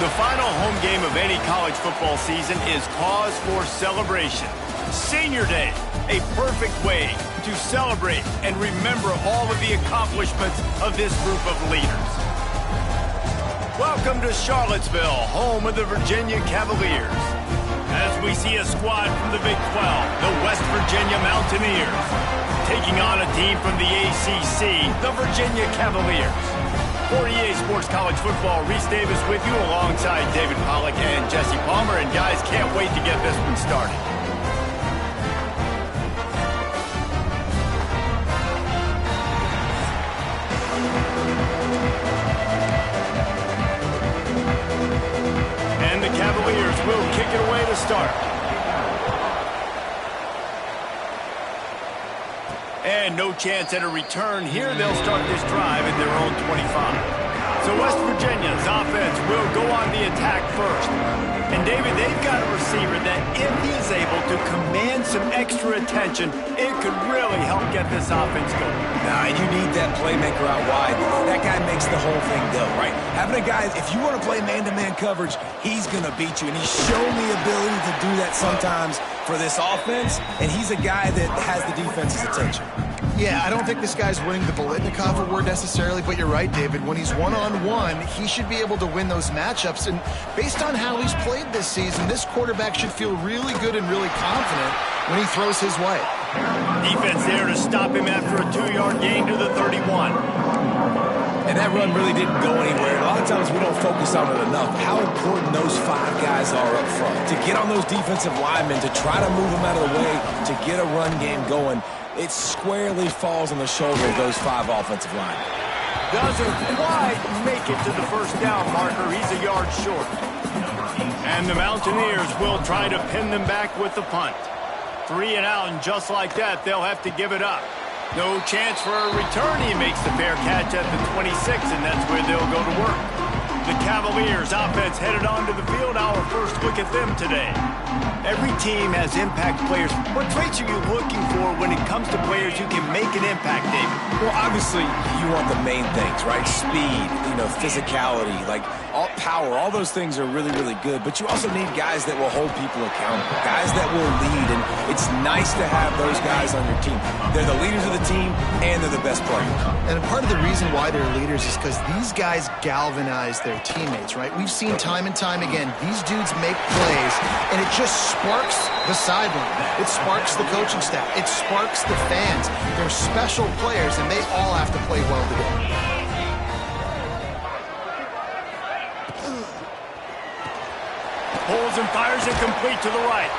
The final home game of any college football season is cause for celebration. Senior Day, a perfect way to celebrate and remember all of the accomplishments of this group of leaders. Welcome to Charlottesville, home of the Virginia Cavaliers. As we see a squad from the Big 12, the West Virginia Mountaineers, taking on a team from the ACC, the Virginia Cavaliers. For EA Sports College Football, Reese Davis with you alongside David Pollack and Jesse Palmer. And guys, can't wait to get this one started. And the Cavaliers will kick it away to start. And no chance at a return here. They'll start this drive at their own 25. So West Virginia's offense will go on the attack first. And David, they've got a receiver that if he's able to command some extra attention, it could really help get this offense going. Nah, you need that playmaker out wide. That guy makes the whole thing go, right? Having a guy, if you want to play man-to-man coverage, he's going to beat you. And he's shown the ability to do that sometimes for this offense. And he's a guy that has the defense's attention. Yeah, I don't think this guy's winning the Bolitnikov award necessarily, but you're right, David. When he's one-on-one, he should be able to win those matchups. And based on how he's played this season, this quarterback should feel really good and really confident when he throws his way. Defense there to stop him after a 2-yard gain to the 31. And that run really didn't go anywhere. A lot of times we don't focus on it enough, how important those 5 guys are up front. To get on those defensive linemen, to try to move them out of the way, to get a run game going, it squarely falls on the shoulder of those 5 offensive linemen. Doesn't quite make it to the first down marker. He's a yard short. And the Mountaineers will try to pin them back with the punt. 3 and out, and just like that, they'll have to give it up. No chance for a return. He makes the fair catch at the 26, and that's where they'll go to work. The Cavaliers offense headed onto the field. Our first look at them today. Every team has impact players. What traits are you looking for when it comes to players who can make an impact, David? Well, obviously, you want the main things, right? Speed, physicality, like all power. All those things are really, really good. But you also need guys that will hold people accountable, guys that will lead. And it's nice to have those guys on your team. They're the leaders of the team, and they're the best players. And part of the reason why they're leaders is because these guys galvanize their teammates, right? We've seen time and time again, these dudes make plays, and it just sparks the sideline. It sparks the coaching staff. It sparks the fans. They're special players, and they all have to play well together. Pulls and fires it complete to the right.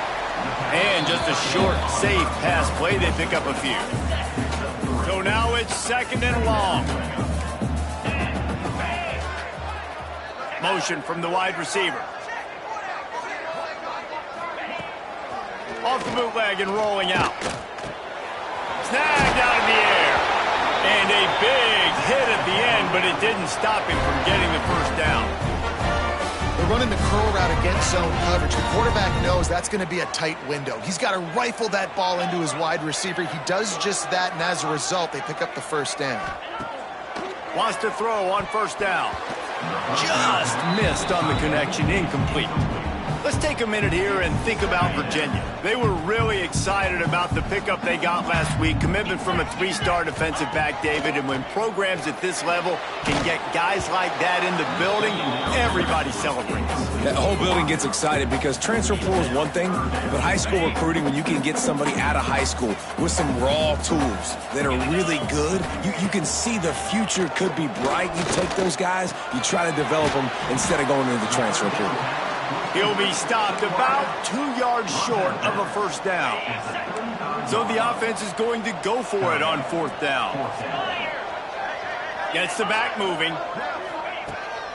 And just a short, safe pass play. They pick up a few. So now it's 2nd and long. Motion from the wide receiver. Off the bootleg and rolling out. Snagged out of the air. And a big hit at the end, but it didn't stop him from getting the first down. They're running the curl route against zone coverage. The quarterback knows that's going to be a tight window. He's got to rifle that ball into his wide receiver. He does just that, and as a result, they pick up the first down. Wants to throw on first down. Just missed on the connection, incomplete. Let's take a minute here and think about Virginia. They were really excited about the pickup they got last week. Commitment from a 3-star defensive back, David. And when programs at this level can get guys like that in the building, everybody celebrates. That whole building gets excited because transfer portal is one thing, but high school recruiting, when you can get somebody out of high school with some raw tools that are really good, you can see the future could be bright. You take those guys, you try to develop them instead of going into the transfer portal. He'll be stopped about 2 yards short of a first down. So the offense is going to go for it on 4th down. Gets the back moving.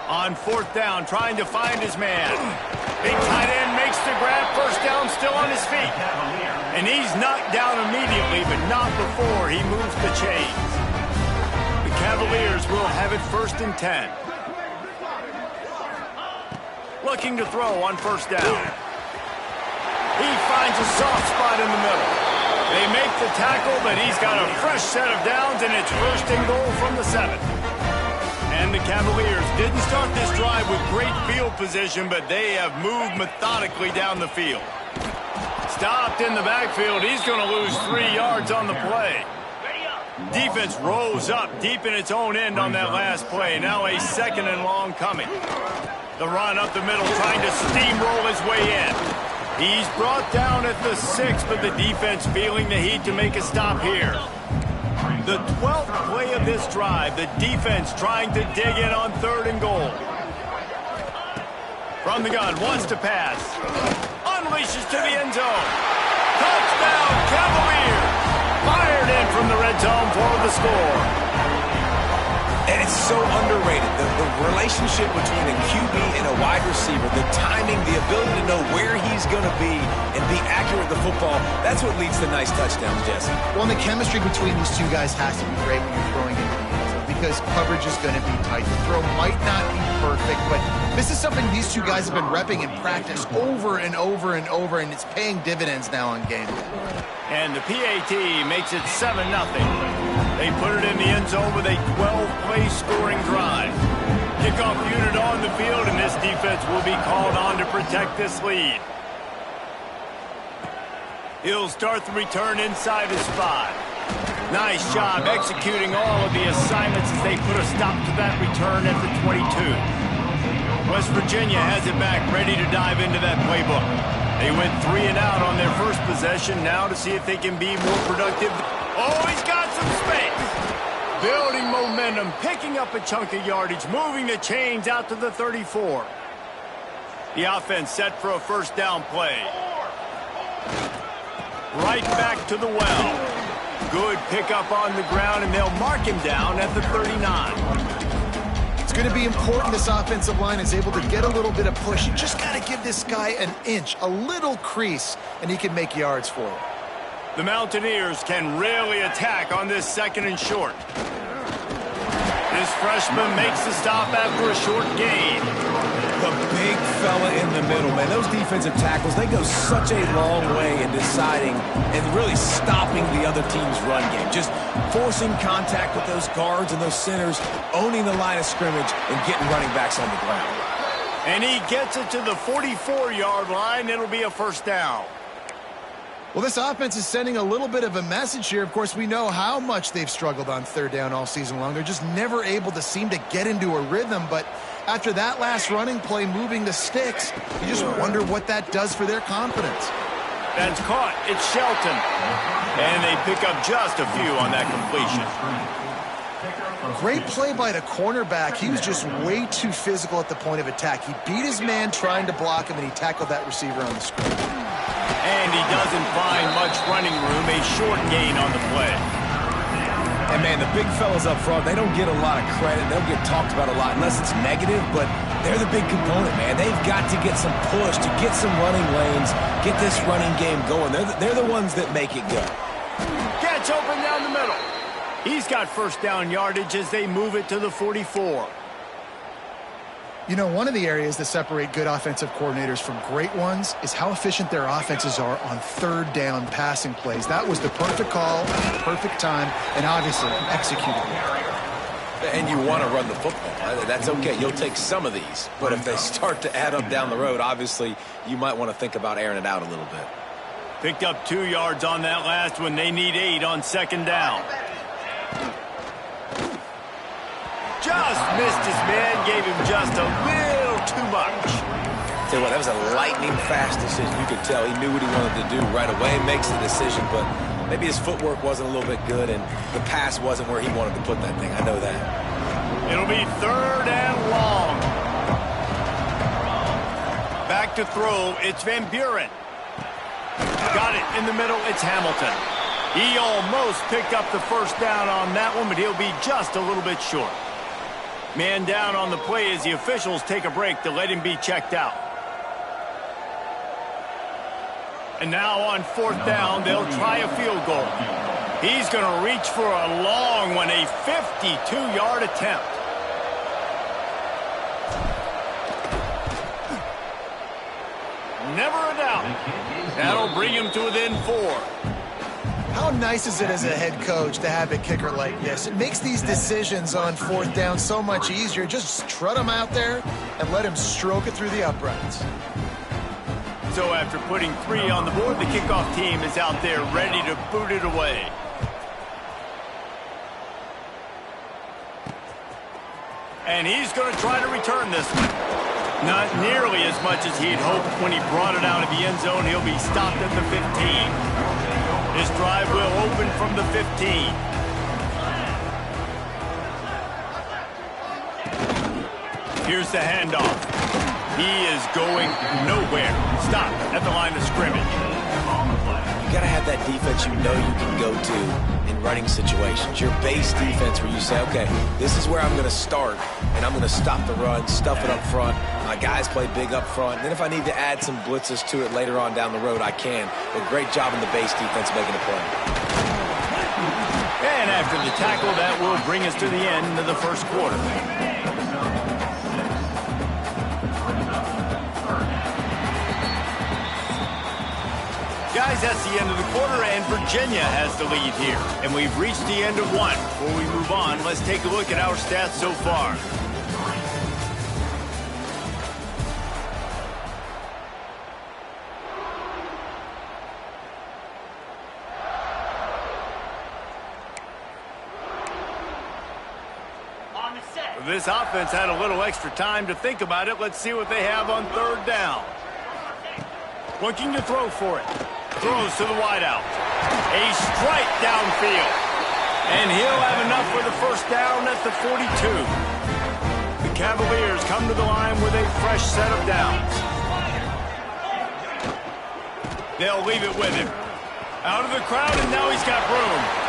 On 4th down, trying to find his man. Big tight end makes the grab. First down, still on his feet. And he's knocked down immediately, but not before he moves the chains. The Cavaliers will have it 1st and 10. Looking to throw on first down. He finds a soft spot in the middle. They make the tackle, but he's got a fresh set of downs, and it's 1st and goal from the 7. And the Cavaliers didn't start this drive with great field position, but they have moved methodically down the field. Stopped in the backfield. He's going to lose 3 yards on the play. Defense rose up deep in its own end on that last play. Now a 2nd and long coming. The run up the middle, trying to steamroll his way in. He's brought down at the 6, but the defense feeling the heat to make a stop here. The 12th play of this drive, the defense trying to dig in on 3rd and goal. From the gun, wants to pass. Unleashes to the end zone. Touchdown, Cavaliers! Fired in from the red zone for the score. And it's so underrated. The relationship between a QB and a wide receiver, the timing, the ability to know where he's going to be and be accurate with the football, that's what leads to nice touchdowns, Jesse. Well, and the chemistry between these two guys has to be great when you're throwing into the end zone because coverage is going to be tight. The throw might not be perfect, but this is something these two guys have been repping in practice over and over and over, and it's paying dividends now on game day. And the PAT makes it 7-0. They put it in the end zone with a 12-play scoring drive. Kickoff unit on the field, and this defense will be called on to protect this lead. He'll start the return inside his 5. Nice job executing all of the assignments as they put a stop to that return at the 22. West Virginia has it back, ready to dive into that playbook. They went 3 and out on their first possession, now to see if they can be more productive. Oh, he's got some space. Building momentum, picking up a chunk of yardage, moving the chains out to the 34. The offense set for a 1st down play. Right back to the well. Good pickup on the ground, and they'll mark him down at the 39. It's going to be important this offensive line is able to get a little bit of push. You just got to give this guy an inch, a little crease, and he can make yards for you. The Mountaineers can really attack on this 2nd and short. This freshman makes the stop after a short gain. The big fella in the middle, man. Those defensive tackles, they go such a long way in deciding and really stopping the other team's run game. Just forcing contact with those guards and those centers, owning the line of scrimmage, and getting running backs on the ground. And he gets it to the 44-yard line. It'll be a 1st down. Well, this offense is sending a little bit of a message here. Of course, we know how much they've struggled on 3rd down all season long. They're just never able to seem to get into a rhythm, but after that last running play moving the sticks, you just wonder what that does for their confidence. That's caught. It's Shelton. And they pick up just a few on that completion. Great play by the cornerback. He was just way too physical at the point of attack. He beat his man trying to block him, and he tackled that receiver on the screen. And he doesn't find much running room. A short gain on the play. And, man, the big fellas up front, they don't get a lot of credit. They'll get talked about a lot unless it's negative, but they're the big component, man. They've got to get some push, to get some running lanes, get this running game going. They're the ones that make it go. Gets open down the middle. He's got 1st down yardage as they move it to the 44. You know, one of the areas that separate good offensive coordinators from great ones is how efficient their offenses are on 3rd down passing plays. That was the perfect call, perfect time, and obviously executed. And you want to run the football. That's okay. You'll take some of these. But if they start to add up down the road, obviously you might want to think about airing it out a little bit. Picked up 2 yards on that last one. They need 8 on 2nd down. Just missed his man, gave him just a little too much. Tell you what, that was a lightning-fast decision. You could tell he knew what he wanted to do right away, makes the decision, but maybe his footwork wasn't a little bit good and the pass wasn't where he wanted to put that thing. I know that. It'll be 3rd and long. Back to throw, it's Van Buren. Got it in the middle, it's Hamilton. He almost picked up the 1st down on that one, but he'll be just a little bit short. Man down on the play as the officials take a break to let him be checked out. And now on 4th down, they'll try a field goal. He's going to reach for a long one, a 52-yard attempt. Never a doubt. That'll bring him to within 4. How nice is it as a head coach to have a kicker like this? It makes these decisions on 4th down so much easier. Just trot him out there and let him stroke it through the uprights. So after putting 3 on the board, the kickoff team is out there ready to boot it away. And he's going to try to return this one. Not nearly as much as he'd hoped when he brought it out of the end zone. He'll be stopped at the 15. This drive will open from the 15. Here's the handoff. He is going nowhere. Stop at the line of scrimmage. You got to have that defense you know you can go to in running situations. Your base defense where you say, okay, this is where I'm going to start, and I'm going to stop the run, stuff it up front. My guys play big up front. Then if I need to add some blitzes to it later on down the road, I can. But great job in the base defense making a play. And after the tackle, that will bring us to the end of the first quarter. Guys, that's the end of the quarter, and Virginia has the lead here. And we've reached the end of one. Before we move on, let's take a look at our stats so far. This offense had a little extra time to think about it. Let's see what they have on 3rd down. Looking to throw for it. Throws to the wideout. A strike downfield. And he'll have enough for the first down at the 42. The Cavaliers come to the line with a fresh set of downs. They'll leave it with him. Out of the crowd, and now he's got room.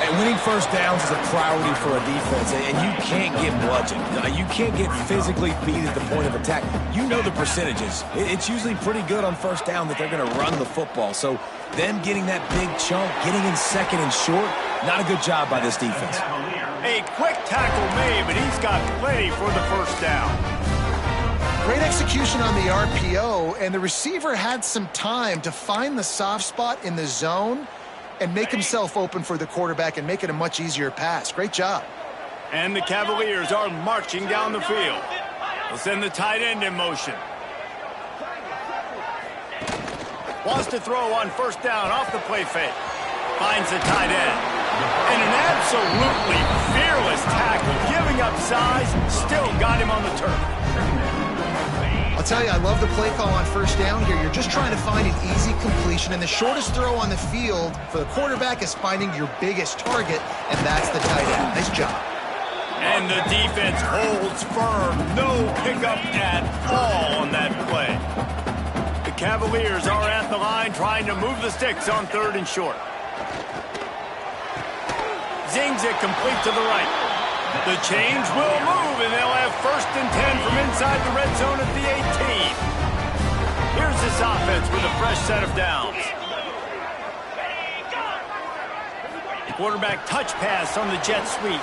And winning first downs is a priority for a defense, and you can't get bludgeoned. You can't get physically beat at the point of attack. You know the percentages. It's usually pretty good on first down that they're going to run the football. So them getting that big chunk, getting in second and short, not a good job by this defense. A quick tackle made, but he's got plenty for the first down. Great execution on the RPO, and the receiver had some time to find the soft spot in the zone and make himself open for the quarterback and make it a much easier pass. Great job. And the Cavaliers are marching down the field. They'll send the tight end in motion. Wants to throw on first down off the play fake. Finds the tight end. And an absolutely fearless tackle, giving up size, still got him on the turf. I'll tell you, I love the play call on first down here. You're just trying to find an easy completion, and the shortest throw on the field for the quarterback is finding your biggest target, and that's the tight end. Nice job. And the defense holds firm. No pickup at all on that play. The Cavaliers are at the line trying to move the sticks on 3rd and short. Zings it complete to the right. The chains will move, and they'll have 1st and 10 from inside the red zone at the 18. Here's this offense with a fresh set of downs. Quarterback touch pass on the jet sweep.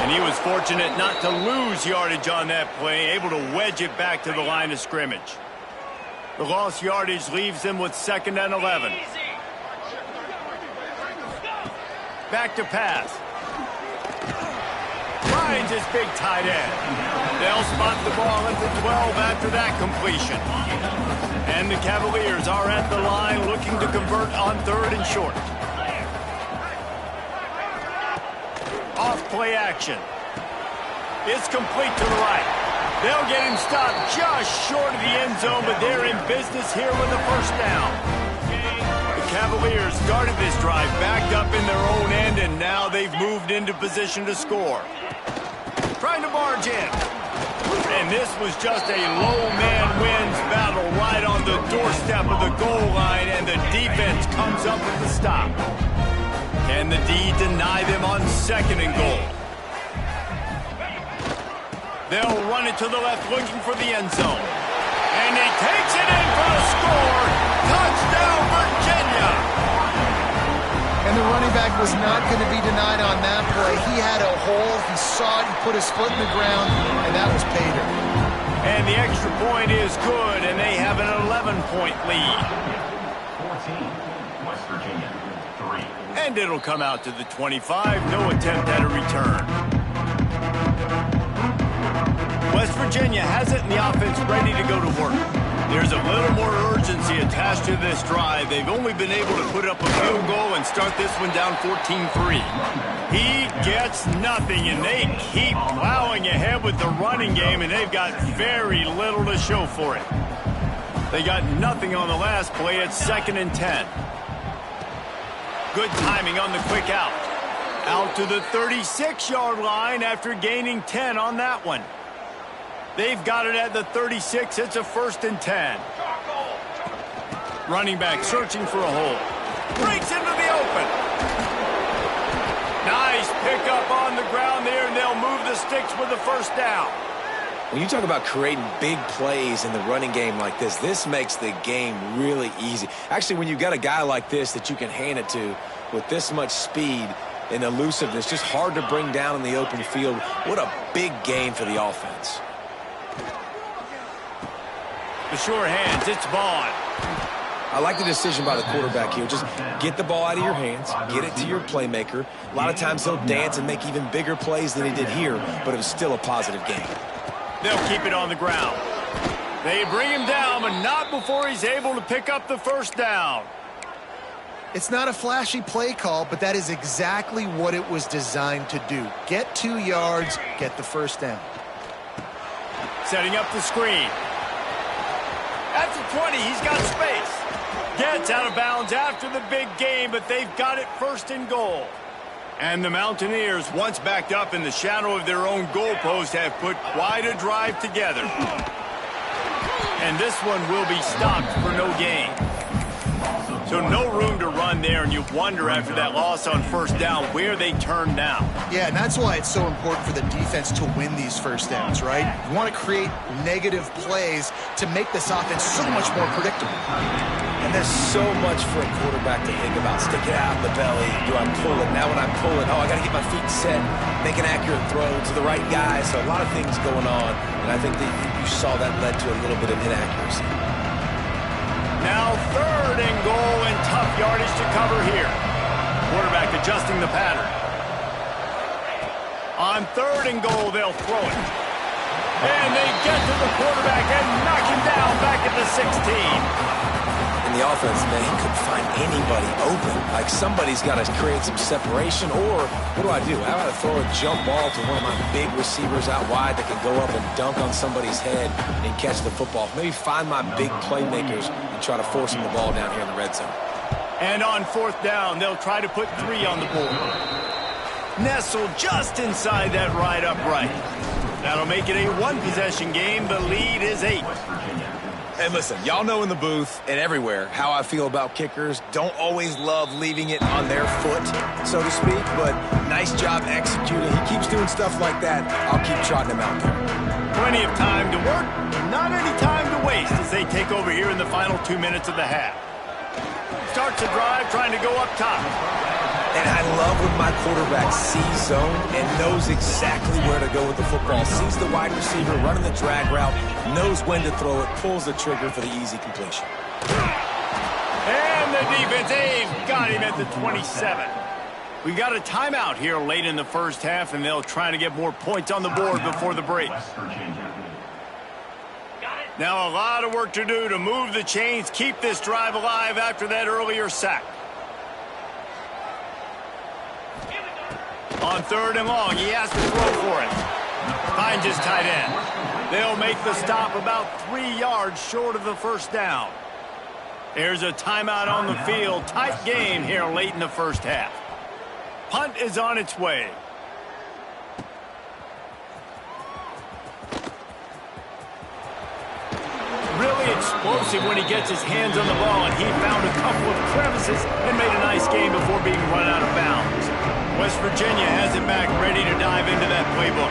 And he was fortunate not to lose yardage on that play, able to wedge it back to the line of scrimmage. The lost yardage leaves them with 2nd and 11. Back to pass. Finds his big tight end. They'll spot the ball at the 12 after that completion. And the Cavaliers are at the line looking to convert on 3rd and short. Off play action. It's complete to the right. They'll get him stopped just short of the end zone, but they're in business here with a first down. The Cavaliers started this drive backed up in their own end, and now they've moved into position to score. Trying to barge in. And this was just a low man wins battle right on the doorstep of the goal line, and the defense comes up with the stop. Can the D deny them on 2nd and goal? They'll run it to the left looking for the end zone. And he takes it in for the score. Touchdown, Virginia! And the running back was not going to be denied on that play. He had a hole, he saw it, he put his foot in the ground, and that was pay dirt. And the extra point is good, and they have an 11-point lead. 14, West Virginia. And it'll come out to the 25. No attempt at a return. West Virginia has it in the offense ready to go to work. There's a little more urgency attached to this drive. They've only been able to put up a field goal and start this one down 14-3. He gets nothing, and they keep plowing ahead with the running game, and they've got very little to show for it. They got nothing on the last play. It's 2nd and 10. Good timing on the quick out. Out to the 36-yard line after gaining 10 on that one. They've got it at the 36. It's a 1st and 10. Running back searching for a hole. Breaks into the open. Nice pickup on the ground there, and they'll move the sticks with the 1st down. When you talk about creating big plays in the running game like this makes the game really easy. Actually, when you've got a guy like this that you can hand it to with this much speed and elusiveness, just hard to bring down in the open field, what a big game for the offense. The sure hands, it's Vaughn. I like the decision by the quarterback here. Just get the ball out of your hands, get it to your playmaker. A lot of times he'll dance and make even bigger plays than he did here, but it was still a positive game. They'll keep it on the ground. They bring him down, but not before he's able to pick up the 1st down. It's not a flashy play call, but that is exactly what it was designed to do. Get 2 yards, get the 1st down. Setting up the screen. At the 20, he's got space. Gets out of bounds after the big game, but they've got it 1st and goal. And the Mountaineers, once backed up in the shadow of their own goalpost, have put quite a drive together. And this one will be stopped for no gain. So no room to run there, and you wonder after that loss on 1st down where they turn now. Yeah, and that's why it's so important for the defense to win these 1st downs, right? You want to create negative plays to make this offense so much more predictable. And there's so much for a quarterback to think about. Stick it out in the belly. Do I pull it? Now when I pull it, I got to get my feet set, make an accurate throw to the right guy. So a lot of things going on, and I think that you saw that led to a little bit of inaccuracy. Now 3rd and goal, and tough yardage to cover here. Quarterback adjusting the pattern. On 3rd and goal, they'll throw it. And they get to the quarterback and knock him down back at the 16. In the offense, man, he couldn't find anybody open. Like, somebody's got to create some separation, or what do? How about I throw a jump ball to one of my big receivers out wide that can go up and dunk on somebody's head and catch the football? Maybe find my big playmakers and try to force them the ball down here in the red zone. And on 4th down, they'll try to put 3 on the board. Nestled just inside that right upright. That'll make it a 1-possession game. The lead is 8. And listen, y'all know in the booth and everywhere how I feel about kickers. Don't always love leaving it on their foot, so to speak, but nice job executing. He keeps doing stuff like that. I'll keep trotting him out there. Plenty of time to work, not any time to waste as they take over here in the final 2 minutes of the half. Starts the drive trying to go up top. And I love when my quarterback sees zone and knows exactly where to go with the football. Sees the wide receiver running the drag route, knows when to throw it, pulls the trigger for the easy completion. And the defense, they've got him at the 27. We've got a timeout here late in the 1st half, and they'll try to get more points on the board before the break. Now a lot of work to do to move the chains, keep this drive alive after that earlier sack. On 3rd and long, he has to throw for it. Finds his tight end. They'll make the stop about 3 yards short of the 1st down. There's a timeout on the field. Tight game here late in the 1st half. Punt is on its way. Really explosive when he gets his hands on the ball, and he found a couple of crevices and made a nice game before being run out of bounds. West Virginia has it back ready to dive into that playbook.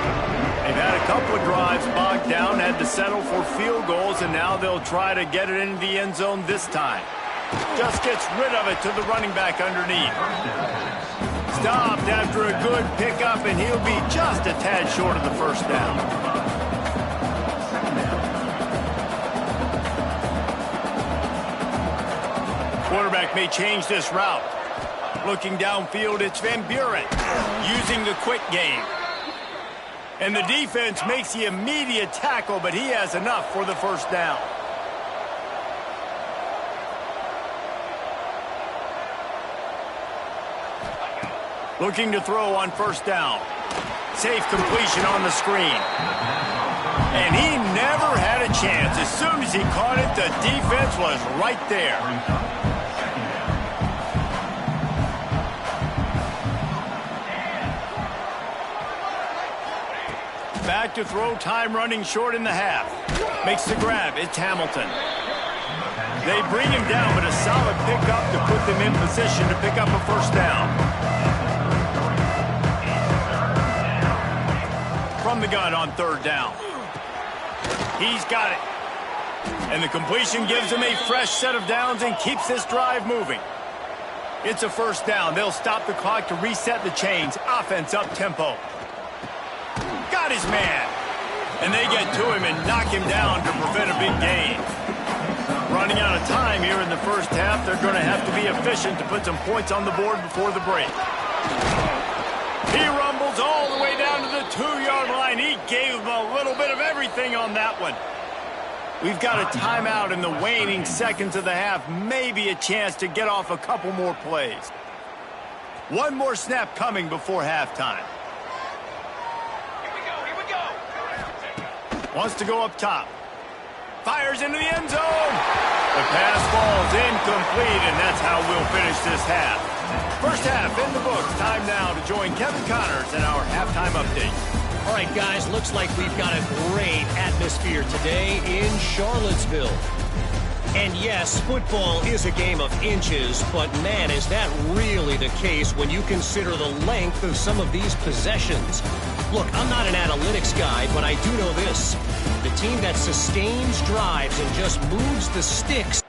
They've had a couple of drives bogged down, had to settle for field goals, and now they'll try to get it into the end zone this time. Just gets rid of it to the running back underneath. Stopped after a good pickup, and he'll be just a tad short of the 1st down. Quarterback may change this route. Looking downfield, it's Van Buren using the quick game. And the defense makes the immediate tackle, but he has enough for the first down. Looking to throw on first down. Safe completion on the screen. And he never had a chance. As soon as he caught it, the defense was right there. Back to throw, time running short in the half. Makes the grab, it's Hamilton. They bring him down, but a solid pickup to put them in position to pick up a first down. From the gun on third down. He's got it. And the completion gives him a fresh set of downs and keeps this drive moving. It's a first down. They'll stop the clock to reset the chains. Offense up tempo. Got his man. And they get to him and knock him down to prevent a big gain. Running out of time here in the first half. They're going to have to be efficient to put some points on the board before the break. He rumbles all the way down to the 2-yard line. He gave him a little bit of everything on that one. We've got a timeout in the waning seconds of the half. Maybe a chance to get off a couple more plays. One more snap coming before halftime. Here we go. Wants to go up top. Fires into the end zone. The pass falls incomplete, and that's how we'll finish this half. First half in the books. Time now to join Kevin Connors in our halftime update. All right, guys, looks like we've got a great atmosphere today in Charlottesville. And yes, football is a game of inches, but man, is that really the case when you consider the length of some of these possessions. Look, I'm not an analytics guy, but I do know this. The team that sustains drives and just moves the sticks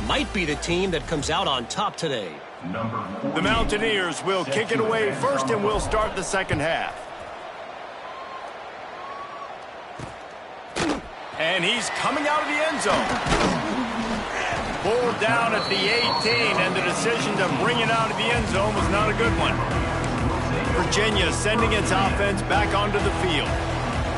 might be the team that comes out on top today. The Mountaineers will kick it away first, and we'll start the second half. And he's coming out of the end zone. Pulled down at the 18, and the decision to bring it out of the end zone was not a good one. Virginia sending its offense back onto the field.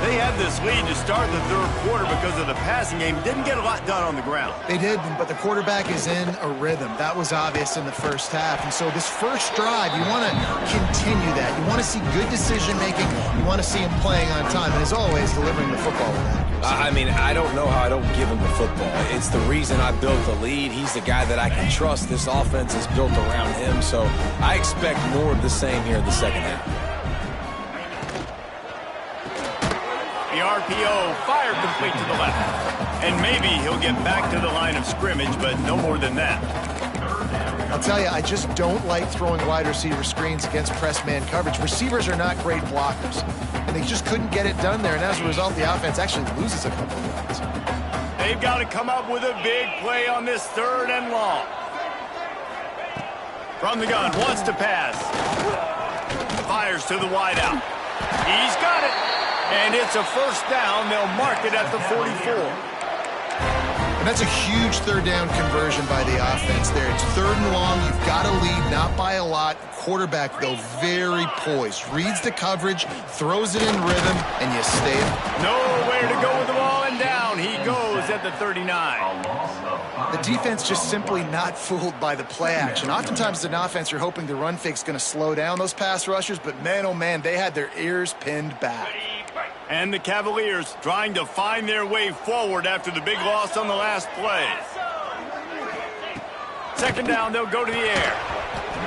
They had this lead to start the third quarter because of the passing game. Didn't get a lot done on the ground. They did, but the quarterback is in a rhythm. That was obvious in the first half. And so this first drive, you want to continue that. You want to see good decision-making. You want to see him playing on time. And as always, delivering the football with accuracy. I mean, I don't know how I don't give him the football. It's the reason I built the lead. He's the guy that I can trust. This offense is built around him. So I expect more of the same here in the second half. The RPO fired complete to the left. And maybe he'll get back to the line of scrimmage, but no more than that. I'll tell you, I just don't like throwing wide receiver screens against press man coverage. Receivers are not great blockers, and they just couldn't get it done there. And as a result, the offense actually loses a couple of yards. They've got to come up with a big play on this third and long. From the gun, wants to pass. Fires to the wideout. He's got it. And it's a first down. They'll mark it at the 44. And that's a huge third down conversion by the offense there. It's third and long. You've got to lead, not by a lot. Quarterback, though, very poised. Reads the coverage, throws it in rhythm, and you stay it. Nowhere to go with the ball, and down he goes at the 39. The defense just simply not fooled by the play action. Oftentimes, as an offense, you're hoping the run fake's going to slow down those pass rushers, but man, oh man, they had their ears pinned back. And the Cavaliers trying to find their way forward after the big loss on the last play. second down, they'll go to the air.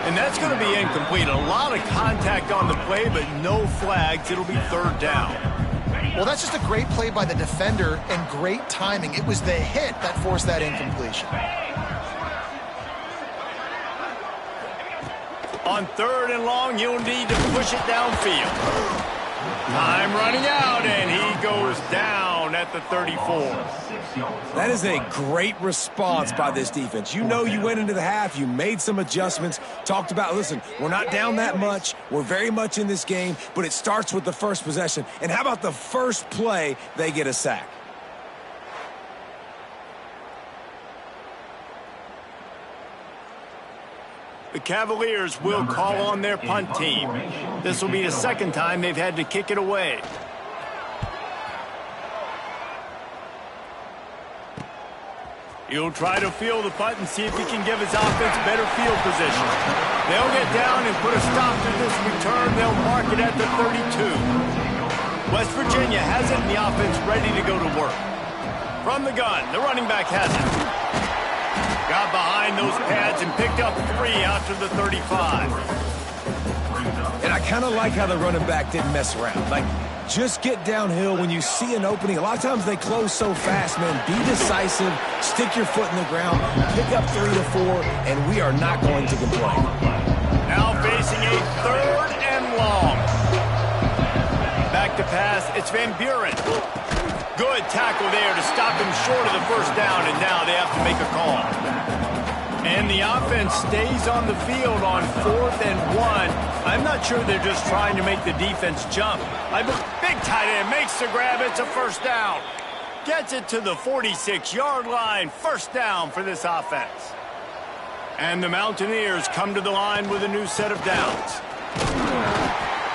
And that's going to be incomplete. A lot of contact on the play, but no flags. It'll be third down. Well, that's just a great play by the defender and great timing. It was the hit that forced that incompletion. On third and long, you'll need to push it downfield. Time running out, and he goes down at the 34. That is a great response by this defense. You know you went into the half, you made some adjustments, talked about, listen, we're not down that much, we're very much in this game, but it starts with the first possession. And how about the first play, they get a sack? The Cavaliers will call on their punt team. This will be the second time they've had to kick it away. He'll try to field the punt and see if he can give his offense better field position. They'll get down and put a stop to this return. They'll mark it at the 32. West Virginia has it, and the offense ready to go to work. From the gun, the running back has it. Got behind those pads and picked up 3 out to the 35. And I kind of like how the running back didn't mess around. Like, just get downhill when you see an opening. A lot of times they close so fast, man. Be decisive, stick your foot in the ground, pick up 3 to 4, and we are not going to complain. Now facing a third and long. Back to pass, it's Van Buren. Good tackle there to stop him short of the first down, and now they have to make a call. And the offense stays on the field on 4th and 1. I'm not sure they're just trying to make the defense jump. Big tight end makes the grab. It's a first down. Gets it to the 46-yard line. First down for this offense. And the Mountaineers come to the line with a new set of downs.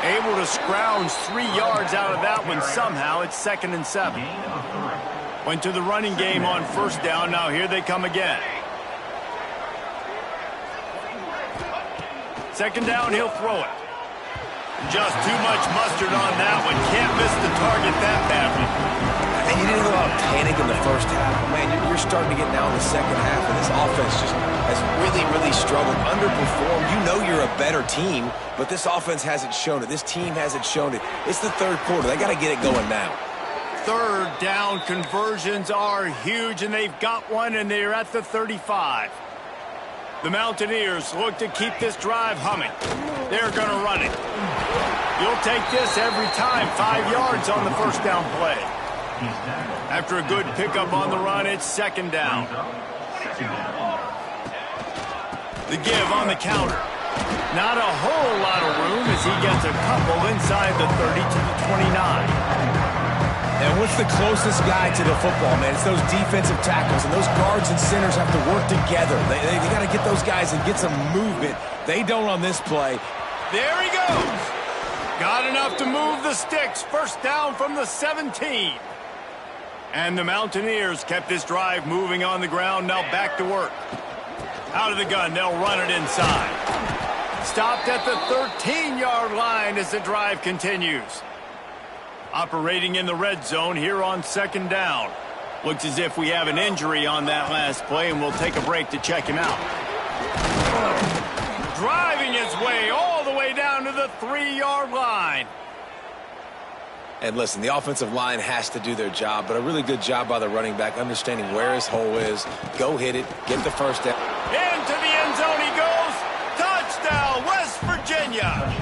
Able to scrounge 3 yards out of that one somehow. It's 2nd and 7. Went to the running game on first down. Now here they come again. Second down, he'll throw it. Just too much mustard on that one. Can't miss the target that badly. And you didn't have a lot of panic in the first half. Man, you're starting to get now in the second half, and this offense just has really struggled, underperformed. You know you're a better team, but this offense hasn't shown it. This team hasn't shown it. It's the third quarter. They got to get it going now. Third down conversions are huge, and they've got one, and they're at the 35. The Mountaineers look to keep this drive humming. They're going to run it. You'll take this every time. 5 yards on the first down play. After a good pickup on the run, it's second down. The give on the counter. Not a whole lot of room as he gets a couple inside the 30 to the 29. And what's the closest guy to the football, man? It's those defensive tackles, and those guards and centers have to work together. They got to get those guys and get some movement. They don't on this play. There he goes. Got enough to move the sticks. First down from the 17. And the Mountaineers kept this drive moving on the ground. Now back to work. Out of the gun, they'll run it inside. Stopped at the 13-yard line as the drive continues. Operating in the red zone here on second down. Looks as if we have an injury on that last play, and we'll take a break to check him out. Driving his way all the way down to the 3-yard line. And listen, the offensive line has to do their job, but a really good job by the running back, understanding where his hole is. Go hit it, get the first down. Into the end zone he goes. Touchdown, West Virginia.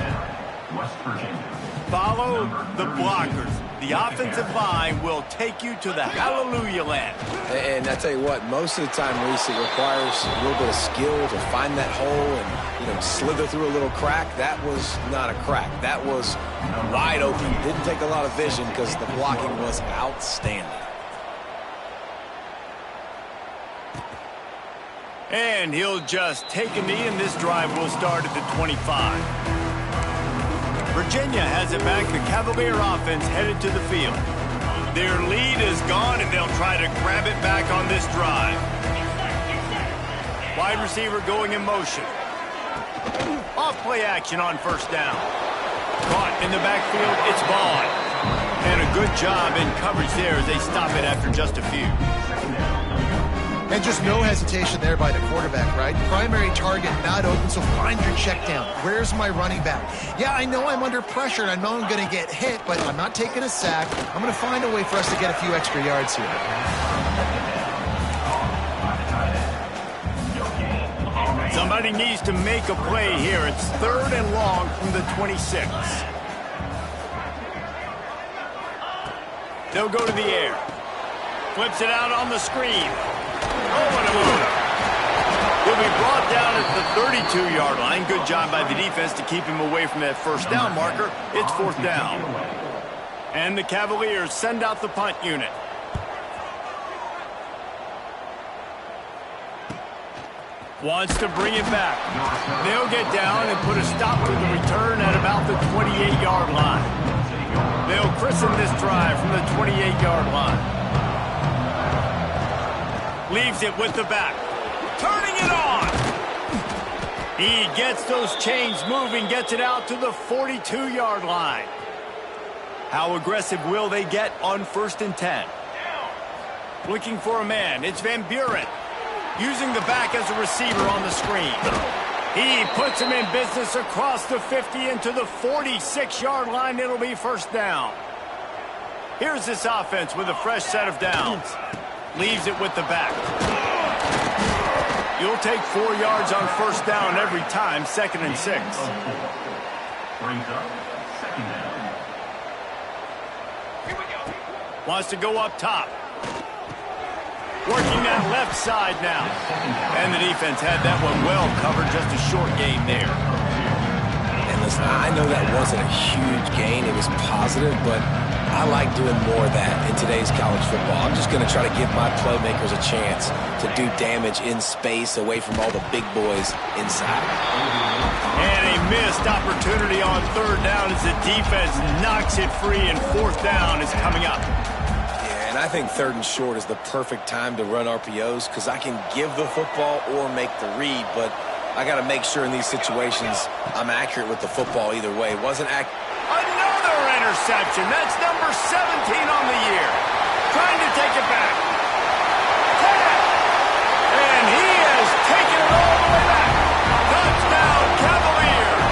West Virginia. Follow the blockers. The offensive line will take you to the hallelujah land. And I tell you what, most of the time, Reese, it requires a little bit of skill to find that hole and, slither through a little crack. That was not a crack. That was wide open. Didn't take a lot of vision because the blocking was outstanding. And he'll just take a knee, and this drive will start at the 25. Virginia has it back. The Cavalier offense headed to the field. Their lead is gone, and they'll try to grab it back on this drive. Wide receiver going in motion. Off play action on first down. Caught in the backfield, it's Vaughn. And a good job in coverage there as they stop it after just a few. And just no hesitation there by the quarterback, right? Primary target not open, so find your check down. Where's my running back? Yeah, I know I'm under pressure, and I know I'm going to get hit, but I'm not taking a sack. I'm going to find a way for us to get a few extra yards here. Somebody needs to make a play here. It's 3rd and long from the 26. They'll go to the air. Flips it out on the screen. Oh, what a move. He'll be brought down at the 32-yard line. Good job by the defense to keep him away from that first down marker. It's 4th down. And the Cavaliers send out the punt unit. Wants to bring it back. They'll get down and put a stop to the return at about the 28-yard line. They'll christen this drive from the 28-yard line. Leaves it with the back. Turning it on. He gets those chains moving, gets it out to the 42-yard line. How aggressive will they get on 1st and 10? Looking for a man. It's Van Buren. Using the back as a receiver on the screen. He puts him in business across the 50 into the 46-yard line. It'll be 1st down. Here's this offense with a fresh set of downs. Leaves it with the back. You'll take 4 yards on 1st down every time, 2nd and 6. Brings up 2nd down. Here we go. Wants to go up top. Working that left side now. And the defense had that one well covered, just a short gain there. And listen, I know that wasn't a huge gain. It was positive, but I like doing more of that in today's college football. I'm just going to try to give my playmakers a chance to do damage in space away from all the big boys inside. And a missed opportunity on 3rd down as the defense knocks it free, and 4th down is coming up. And I think 3rd and short is the perfect time to run RPOs because I can give the football or make the read, but I got to make sure in these situations I'm accurate with the football either way. Wasn't accurate. Another interception. That's number 17 on the year. Trying to take it back. And he has taken it all the way back. Touchdown, Cavaliers.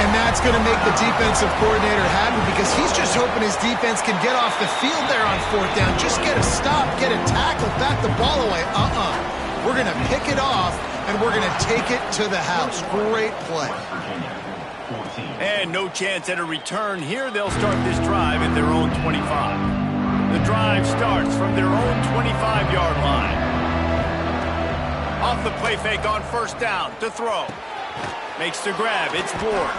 And that's going to make the defensive coordinator happy because he's just hoping his defense can get off the field there on 4th down. Just get a stop, get a tackle, back the ball away. We're going to pick it off, and we're going to take it to the house. Great play. And no chance at a return here. They'll start this drive at their own 25. The drive starts from their own 25-yard line. Off the play fake on 1st down to throw. Makes the grab. It's Ward.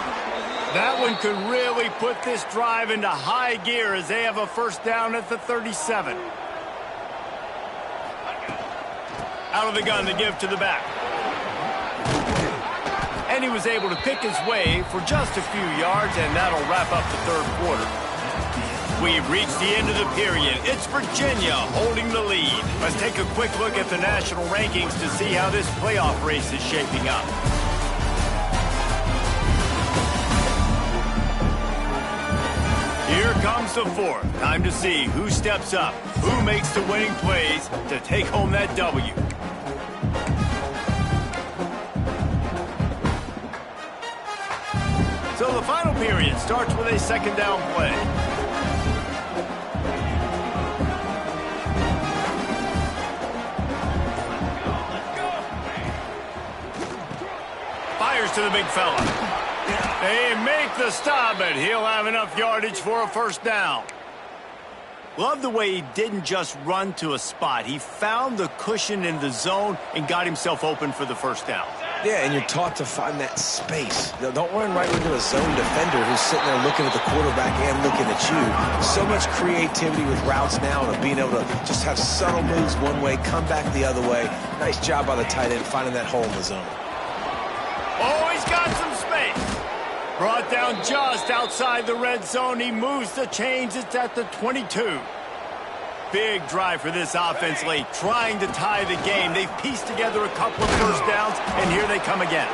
That one could really put this drive into high gear as they have a 1st down at the 37. Out of the gun to give to the back. And he was able to pick his way for just a few yards, and that'll wrap up the 3rd quarter. We've reached the end of the period. It's Virginia holding the lead. Let's take a quick look at the national rankings to see how this playoff race is shaping up. Here comes the 4th. Time to see who steps up, who makes the winning plays to take home that W. So the final period starts with a 2nd down play. Fires to the big fella. They make the stop, but he'll have enough yardage for a 1st down. Love the way he didn't just run to a spot. He found the cushion in the zone and got himself open for the 1st down. Yeah, and you're taught to find that space. Don't run right into a zone defender who's sitting there looking at the quarterback and looking at you. So much creativity with routes now and being able to just have subtle moves one way, come back the other way. Nice job by the tight end finding that hole in the zone. Oh, he's got some space. Brought down just outside the red zone. He moves the chains. It's at the 22. Big drive for this offense late, trying to tie the game. They've pieced together a couple of 1st downs, and here they come again.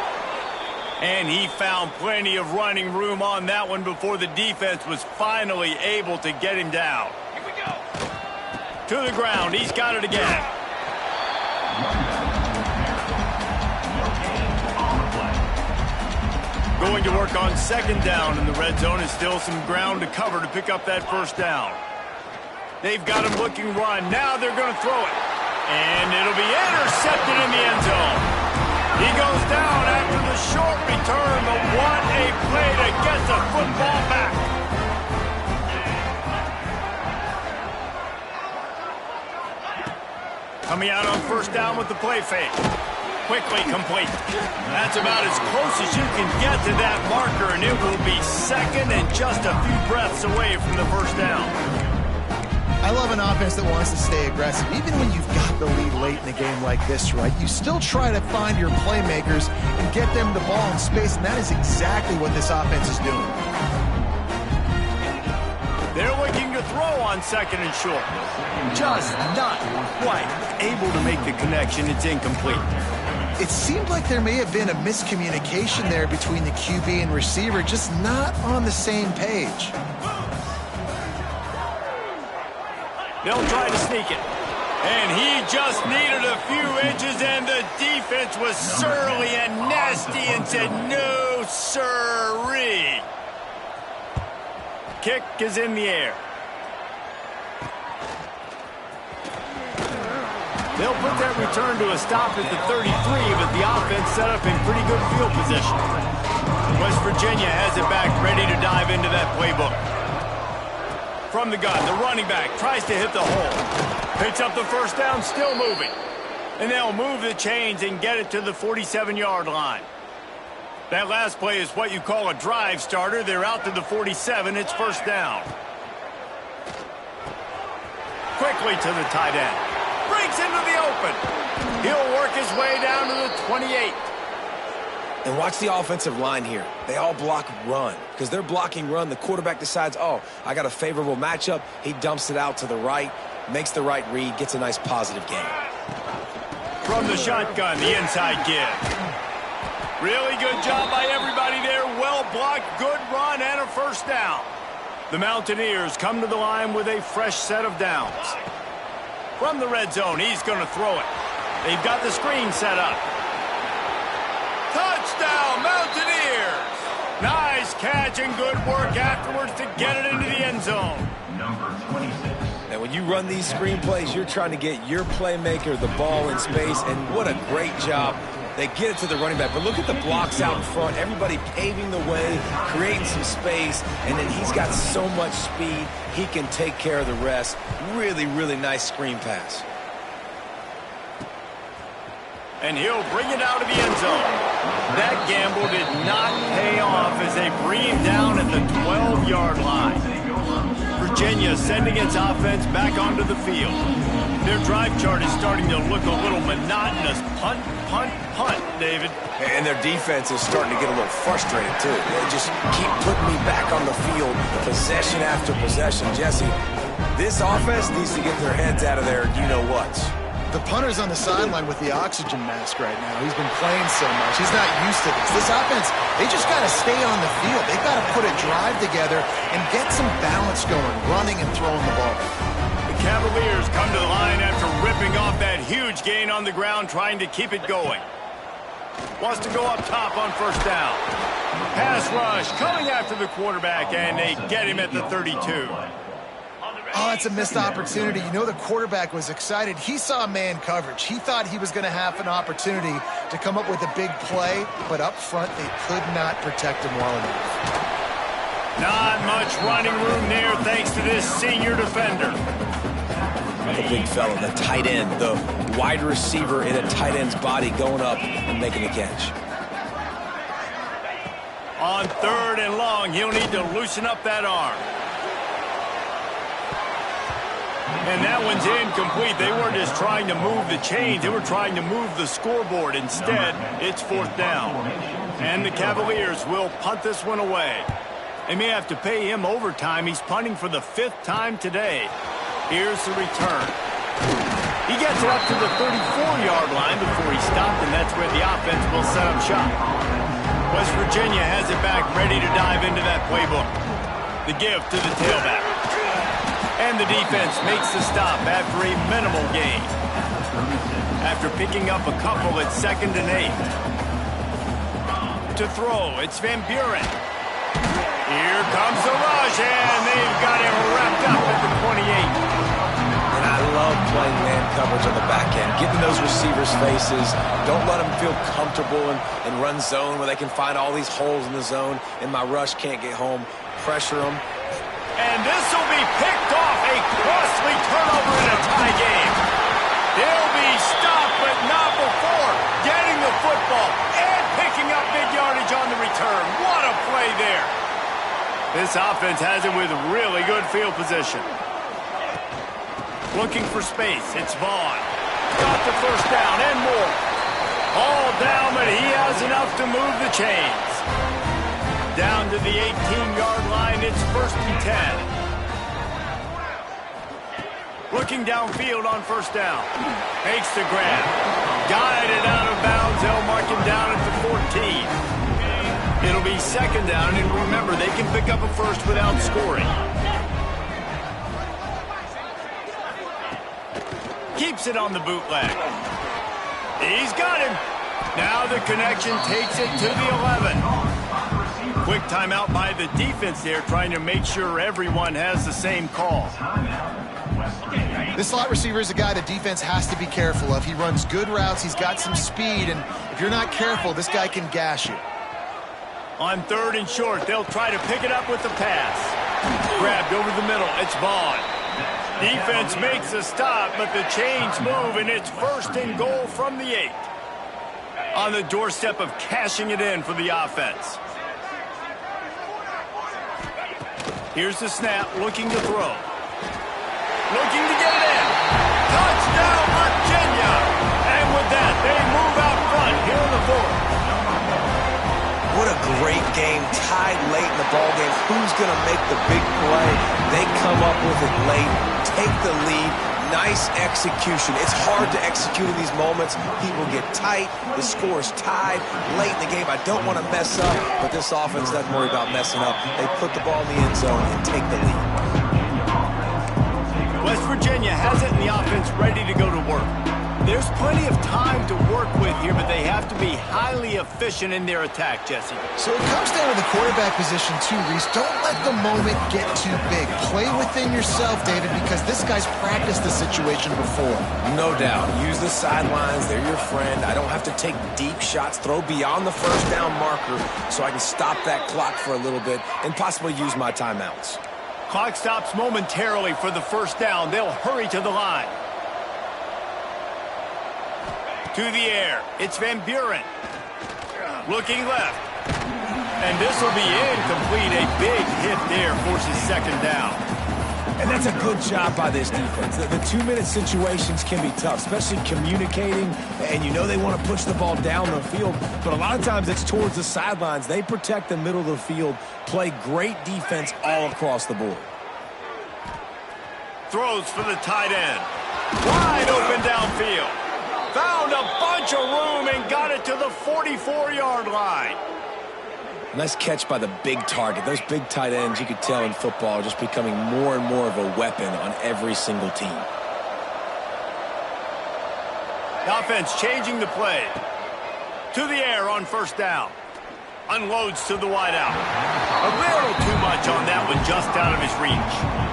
And he found plenty of running room on that one before the defense was finally able to get him down. Here we go. To the ground. He's got it again. Going to work on second down in the red zone. Is still some ground to cover to pick up that first down. They've got him looking run. Now they're going to throw it. And it'll be intercepted in the end zone. He goes down after the short return, but what a play to get the football back. Coming out on first down with the play fake. Quickly complete. That's about as close as you can get to that marker, and it will be second and just a few breaths away from the first down. I love an offense that wants to stay aggressive. Even when you've got the lead late in a game like this, right, you still try to find your playmakers and get them the ball in space, and that is exactly what this offense is doing. They're looking to throw on second and short. Just not quite able to make the connection. It's incomplete. It seemed like there may have been a miscommunication there between the QB and receiver, just not on the same page. They'll try to sneak it. And he just needed a few inches, and the defense was surly and nasty and said, no, sirree. Kick is in the air. They'll put that return to a stop at the 33, but the offense set up in pretty good field position. West Virginia has it back, ready to dive into that playbook. From the gun, the running back tries to hit the hole. Picks up the first down, still moving. And they'll move the chains and get it to the 47-yard line. That last play is what you call a drive starter. They're out to the 47. It's first down. Quickly to the tight end. Breaks into the open. He'll work his way down to the 28. And watch the offensive line here. They all block run. Because they're blocking run, the quarterback decides, oh, I got a favorable matchup. He dumps it out to the right, makes the right read, gets a nice positive gain. From the shotgun, the inside give. Really good job by everybody there. Well blocked, good run, and a first down. The Mountaineers come to the line with a fresh set of downs. From the red zone, he's going to throw it. They've got the screen set up. Touchdown, Mountaineers! Nice catch and good work afterwards to get it into the end zone. Number 26. And when you run these screen plays, you're trying to get your playmaker the ball in space, and what a great job. They get it to the running back, but look at the blocks out in front. Everybody paving the way, creating some space, and then he's got so much speed, he can take care of the rest. Really, really nice screen pass. And he'll bring it out of the end zone. That gamble did not pay off as they bring him down at the 12-yard line. Virginia sending its offense back onto the field. Their drive chart is starting to look a little monotonous. Punt, punt, punt, David. And their defense is starting to get a little frustrated, too. They just keep putting me back on the field, possession after possession. Jesse, this offense needs to get their heads out of there, you-know-whats. The punter's on the sideline with the oxygen mask right now. He's been playing so much. He's not used to this. This offense, they just got to stay on the field. They've got to put a drive together and get some balance going, running and throwing the ball. The Cavaliers come to the line after ripping off that huge gain on the ground, trying to keep it going. Wants to go up top on first down. Pass rush coming after the quarterback, and they get him at the 32. Oh, that's a missed opportunity. You know the quarterback was excited. He saw man coverage. He thought he was going to have an opportunity to come up with a big play, but up front they could not protect him well enough. Not much running room there thanks to this senior defender. The big fella, the tight end, the wide receiver in a tight end's body going up and making a catch. On third and long, he'll need to loosen up that arm. And that one's incomplete. They weren't just trying to move the chains. They were trying to move the scoreboard. Instead, it's fourth down. And the Cavaliers will punt this one away. They may have to pay him overtime. He's punting for the 5th time today. Here's the return. He gets it up to the 34-yard line before he stopped, and that's where the offense will set up shop. West Virginia has it back, ready to dive into that playbook. The give to the tailback. And the defense makes the stop after a minimal gain. After picking up a couple at 2nd and 8. to throw. It's Van Buren. Here comes the rush, and they've got him wrapped up at the 28. And I love playing man coverage on the back end, getting those receivers' faces. Don't let them feel comfortable and run zone where they can find all these holes in the zone, and my rush can't get home. Pressure them. And this will be picked off. A costly turnover in a tie game. They'll be stopped, but not before getting the football and picking up big yardage on the return. What a play there. This offense has it with really good field position. Looking for space. It's Vaughn. Got the first down and more. All down, but he has enough to move the chains. Down to the 18-yard line. It's 1st and 10. Looking downfield on first down. Makes the grab. Guided out of bounds. They'll mark him down at the 14. It'll be 2nd down, and remember, they can pick up a first without scoring. Keeps it on the bootleg. He's got him. Now the connection takes it to the 11. Quick timeout by the defense there, trying to make sure everyone has the same call. This slot receiver is a guy the defense has to be careful of. He runs good routes. He's got some speed, and if you're not careful, this guy can gash you. On 3rd and short, they'll try to pick it up with the pass. Grabbed over the middle. It's Vaughn. Defense makes a stop, but the chains move, and it's 1st and goal from the 8. On the doorstep of cashing it in for the offense. Here's the snap, looking to throw. Looking to get it in. Touchdown, Virginia! And with that, they move out front here in the 4th. What a great game, tied late in the ballgame. Who's going to make the big play? They come up with it late, take the lead. Nice execution. It's hard to execute in these moments. People get tight. The score is tied late in the game. I don't want to mess up, but this offense doesn't worry about messing up. They put the ball in the end zone and take the lead. West Virginia has it, and the offense ready to go to work. There's plenty of time to work with here, but they have to be highly efficient in their attack, Jesse. So it comes down to the quarterback position too, Reese. Don't let the moment get too big. Play within yourself, David, because this guy's practiced the situation before. No doubt. Use the sidelines. They're your friend. I don't have to take deep shots. Throw beyond the first down marker so I can stop that clock for a little bit and possibly use my timeouts. Clock stops momentarily for the first down. They'll hurry to the line. To the air. It's Van Buren. Looking left. And this will be incomplete. A big hit there forces 2nd down. And that's a good job by this defense. The 2-minute situations can be tough, especially communicating. And you know they want to push the ball down the field. But a lot of times it's towards the sidelines. They protect the middle of the field. Play great defense all across the board. Throws for the tight end. Wide open downfield. Found a bunch of room and got it to the 44-yard line. Nice catch by the big target. Those big tight ends, you could tell in football, are just becoming more and more of a weapon on every single team. The offense changing the play. To the air on first down. Unloads to the wideout. A little too much on that one, just out of his reach.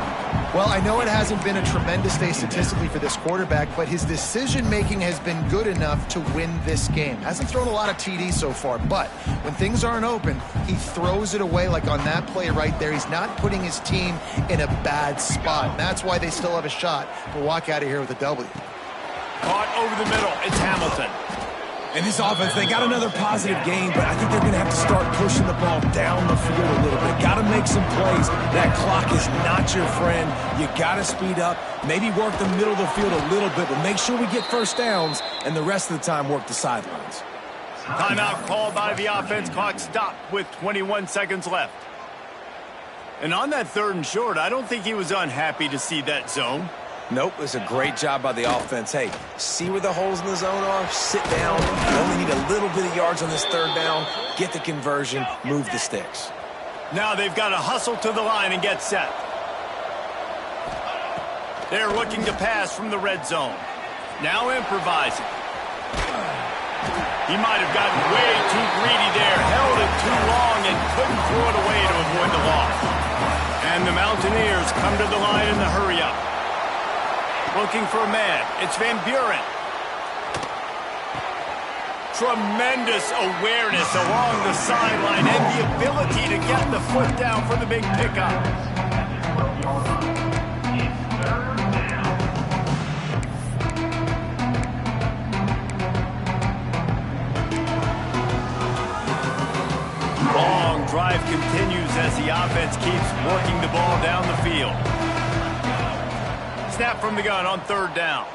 Well, I know it hasn't been a tremendous day statistically for this quarterback, but his decision-making has been good enough to win this game. Hasn't thrown a lot of TDs so far, but when things aren't open, he throws it away like on that play right there. He's not putting his team in a bad spot. That's why they still have a shot to walk out of here with a W. Caught over the middle. It's Hamilton. And this offense, they got another positive game, but I think they're going to have to start pushing the ball down the field a little bit. Got to make some plays. That clock is not your friend. You got to speed up, maybe work the middle of the field a little bit, but make sure we get first downs, and the rest of the time work the sidelines. Timeout called by the offense. Clock stopped with 21 seconds left. And on that 3rd and short, I don't think he was unhappy to see that zone. Nope, it was a great job by the offense. Hey, see where the holes in the zone are? Sit down. You only need a little bit of yards on this 3rd down. Get the conversion. Move the sticks. Now they've got to hustle to the line and get set. They're looking to pass from the red zone. Now improvising. He might have gotten way too greedy there, held it too long, and couldn't throw it away to avoid the loss. And the Mountaineers come to the line in the hurry-up. Looking for a man. It's Van Buren. Tremendous awareness along the sideline and the ability to get the foot down for the big pickup. Long drive continues as the offense keeps working the ball down the field. Snap from the gun on third down.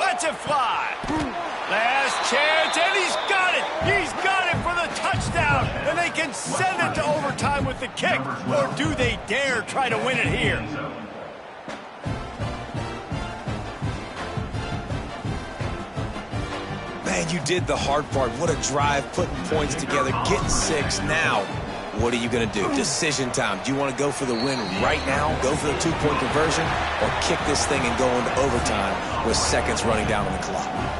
Lets it fly. Last chance, and he's got it. He's got it for the touchdown, and they can send it to overtime with the kick. Or do they dare try to win it here? Man, you did the hard part. What a drive, putting points together, getting 6. Now, what are you going to do? Decision time. Do you want to go for the win right now, go for the 2-point conversion, or kick this thing and go into overtime with seconds running down on the clock?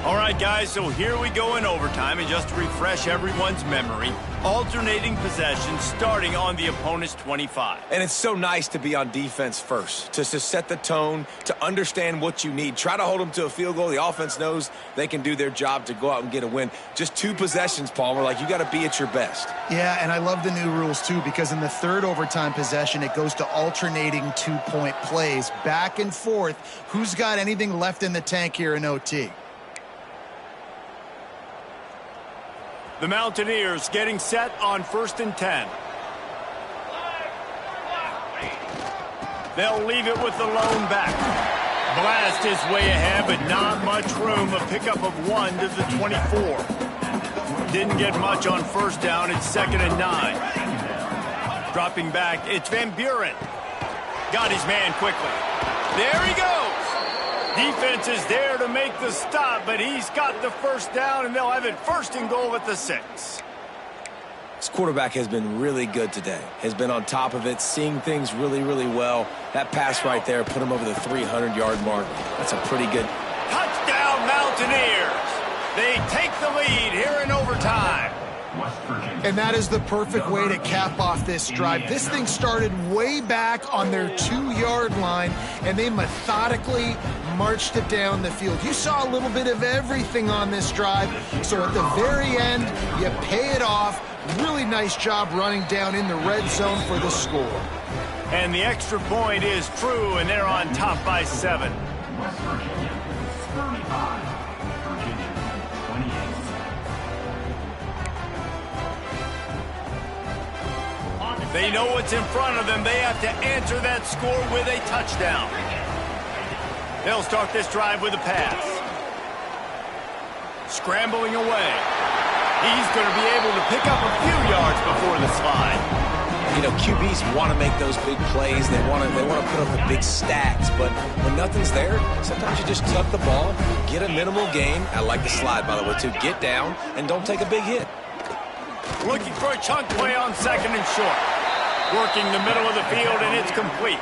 All right, guys, so here we go in overtime, and just to refresh everyone's memory, alternating possession starting on the opponent's 25. And it's so nice to be on defense first, to set the tone, to understand what you need. Try to hold them to a field goal. The offense knows they can do their job to go out and get a win. Just 2 possessions, Palmer. Like, you got to be at your best. Yeah, and I love the new rules, too, because in the third overtime possession, it goes to alternating 2-point plays, back and forth. Who's got anything left in the tank here in OT? The Mountaineers getting set on 1st and 10. They'll leave it with the lone back. Blast is way ahead, but not much room. A pickup of 1 to the 24. Didn't get much on first down. It's 2nd and 9. Dropping back, it's Van Buren. Got his man quickly. There he goes. Defense is there to make the stop, but he's got the first down, and they'll have it 1st and goal at the 6. This quarterback has been really good today. Has been on top of it, seeing things really, really well. That pass right there put him over the 300-yard mark. That's a pretty good. Touchdown, Mountaineers. They take the lead here in overtime. And that is the perfect way to cap off this drive. This thing started way back on their 2-yard line, and they methodically marched it down the field. You saw a little bit of everything on this drive, so at the very end, you pay it off. Really nice job running down in the red zone for the score. And the extra point is true, and they're on top by 7. West Virginia, 35. Virginia, 28. They know what's in front of them. They have to answer that score with a touchdown. They'll start this drive with a pass. Scrambling away. He's going to be able to pick up a few yards before the slide. You know, QBs want to make those big plays. They want to put up the big stats. But when nothing's there, sometimes you just tuck the ball, get a minimal gain. I like the slide, by the way, too. Get down and don't take a big hit. Looking for a chunk play on 2nd and short. Working the middle of the field, and it's complete.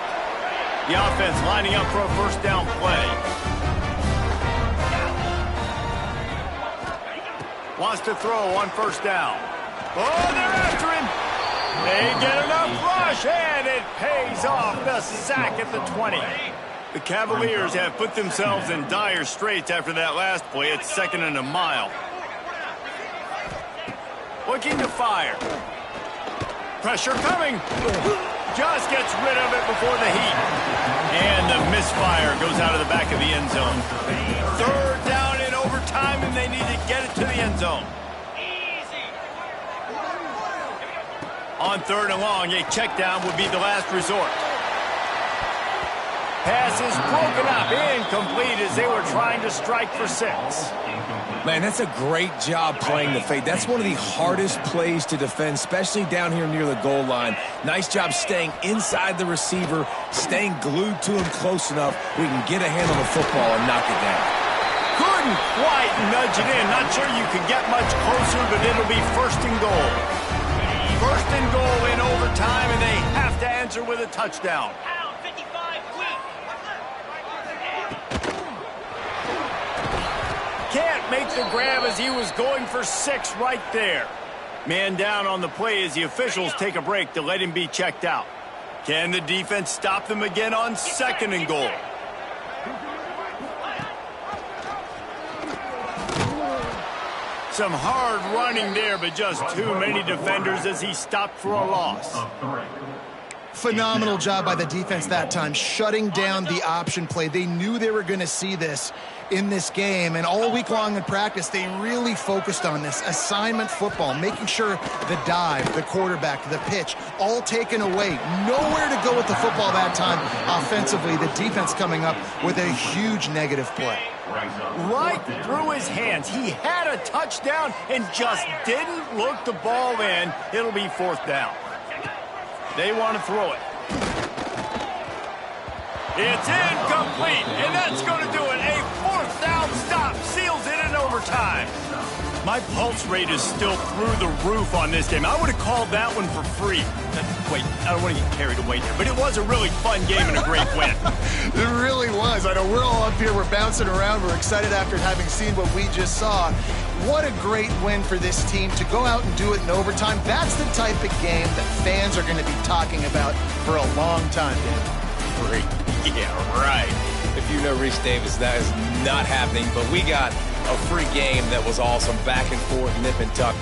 The offense lining up for a 1st down play. Wants to throw on 1st down. Oh, they're after him. They get enough rush, and it pays off. The sack at the 20. The Cavaliers have put themselves in dire straits after that last play. It's 2nd and a mile. Looking to fire. Pressure coming. Just gets rid of it before the heat. And the misfire goes out of the back of the end zone. 3rd down in overtime, and they need to get it to the end zone. On 3rd and long, a check down would be the last resort. Pass is broken up, incomplete as they were trying to strike for 6. Man, that's a great job playing the fade. That's one of the hardest plays to defend, especially down here near the goal line. Nice job staying inside the receiver, staying glued to him close enough where he can get a hand on the football and knock it down. Couldn't quite nudge it in. Not sure you could get much closer, but it'll be 1st and goal. First and goal in overtime, and they have to answer with a touchdown. Can't make the grab as he was going for 6 right there. Man down on the play as the officials take a break to let him be checked out. Can the defense stop them again on 2nd and goal? Some hard running there, but just too many defenders as he stopped for a loss. Phenomenal job by the defense that time, shutting down the option play. They knew they were going to see this in this game, and all week long in practice, they really focused on this assignment football, making sure the dive, the quarterback, the pitch, all taken away. Nowhere to go with the football that time offensively. The defense coming up with a huge negative play. Right through his hands. He had a touchdown and just didn't look the ball in. It'll be 4th down. They want to throw it. It's incomplete, and that's going to do it. A 4th down stop seals it in overtime. My pulse rate is still through the roof on this game. I would have called that one for free. Wait, I don't want to get carried away here, but it was a really fun game and a great win. It really was. I know we're all up here, we're bouncing around, we're excited after having seen what we just saw. What a great win for this team to go out and do it in overtime. That's the type of game that fans are going to be talking about for a long time, Dan. Great. Yeah, right. If you know Reese Davis, that is not happening, but we got a free game that was awesome. Back and forth, nip and tuck.